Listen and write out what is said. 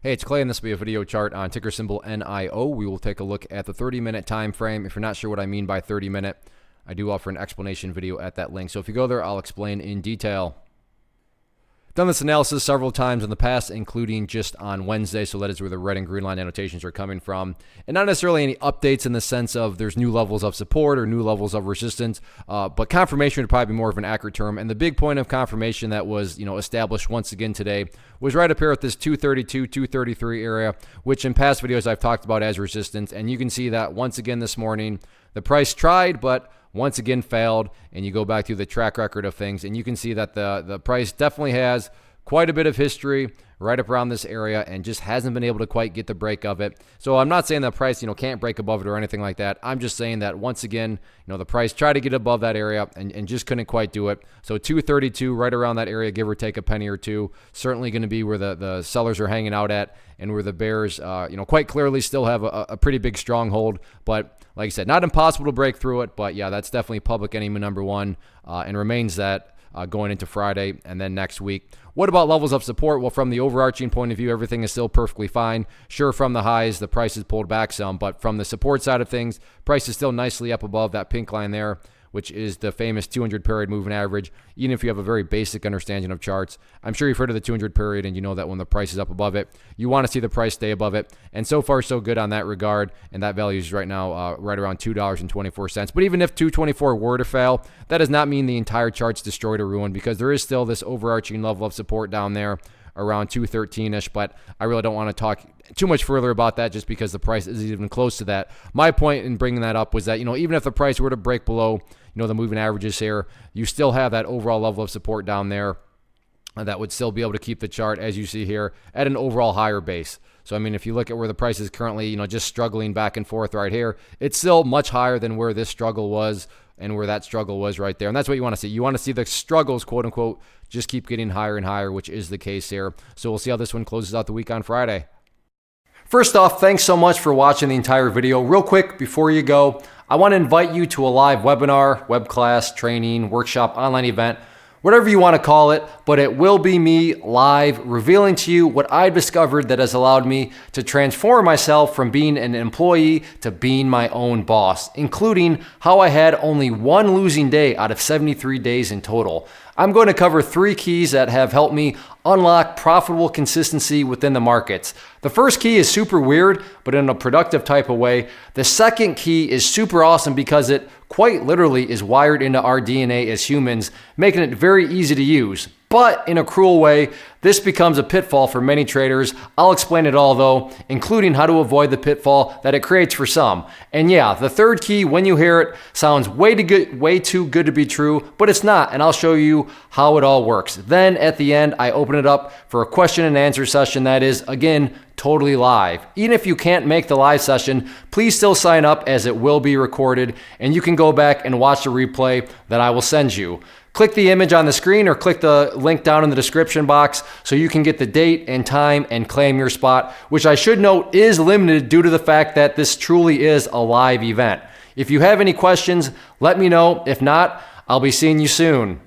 Hey, it's Clay, and this will be a video chart on ticker symbol NIO. We will take a look at the 30-minute time frame. If you're not sure what I mean by 30-minute, I do offer an explanation video at that link. So if you go there, I'll explain in detail. Done this analysis several times in the past, including just on Wednesday, so that is where the red and green line annotations are coming from. And not necessarily any updates in the sense of there's new levels of support or new levels of resistance, but confirmation would probably be more of an accurate term. And the big point of confirmation that was established once again today was right up here at this 232, 233 area, which in past videos I've talked about as resistance. And you can see that once again this morning, the price tried, but once again failed, and you go back through the track record of things, and you can see that the price definitely has quite a bit of history right up around this area and just hasn't been able to quite get the break of it. So I'm not saying the price can't break above it or anything like that. I'm just saying that once again, the price tried to get above that area and just couldn't quite do it. So 232 right around that area, give or take a penny or two, certainly going to be where the sellers are hanging out at, and where the bears quite clearly still have a pretty big stronghold. But like I said, not impossible to break through it, but yeah, that's definitely public enemy number one, and remains that going into Friday and then next week. What about levels of support? Well, from the overarching point of view, everything is still perfectly fine. Sure, from the highs, the price has pulled back some, but from the support side of things, price is still nicely up above that pink line there, which is the famous 200 period moving average. Even if you have a very basic understanding of charts, I'm sure you've heard of the 200 period, and you know that when the price is up above it, you want to see the price stay above it. And so far, so good on that regard. And that value is right now right around $2.24. But even if 224 were to fail, that does not mean the entire chart's destroyed or ruined, because there is still this overarching level of support down there around 213-ish, but I really don't want to talk too much further about that just because the price isn't even close to that. My point in bringing that up was that, even if the price were to break below, the moving averages here, you still have that overall level of support down there that would still be able to keep the chart, as you see here, at an overall higher base. So, if you look at where the price is currently, just struggling back and forth right here, it's still much higher than where this struggle was and where that struggle was right there. And that's what you want to see. You want to see the struggles, quote unquote, just keep getting higher and higher, which is the case here. So we'll see how this one closes out the week on Friday. First off, thanks so much for watching the entire video. Real quick, before you go, I want to invite you to a live webinar, web class, training, workshop, online event, whatever you want to call it, but it will be me live revealing to you what I've discovered that has allowed me to transform myself from being an employee to being my own boss, including how I had only one losing day out of 73 days in total. I'm going to cover 3 keys that have helped me unlock profitable consistency within the markets. The first key is super weird, but in a productive type of way. The second key is super awesome because it quite literally is wired into our DNA as humans, making it very easy to use. But in a cruel way, this becomes a pitfall for many traders. I'll explain it all though, including how to avoid the pitfall that it creates for some. And yeah, the third key, when you hear it, sounds way too good to be true, but it's not, and I'll show you how it all works. Then at the end, I open it up for a question and answer session that is, again, totally live. Even if you can't make the live session, please still sign up, as it will be recorded, and you can go back and watch the replay that I will send you. Click the image on the screen or click the link down in the description box so you can get the date and time and claim your spot, which I should note is limited due to the fact that this truly is a live event. If you have any questions, let me know. If not, I'll be seeing you soon.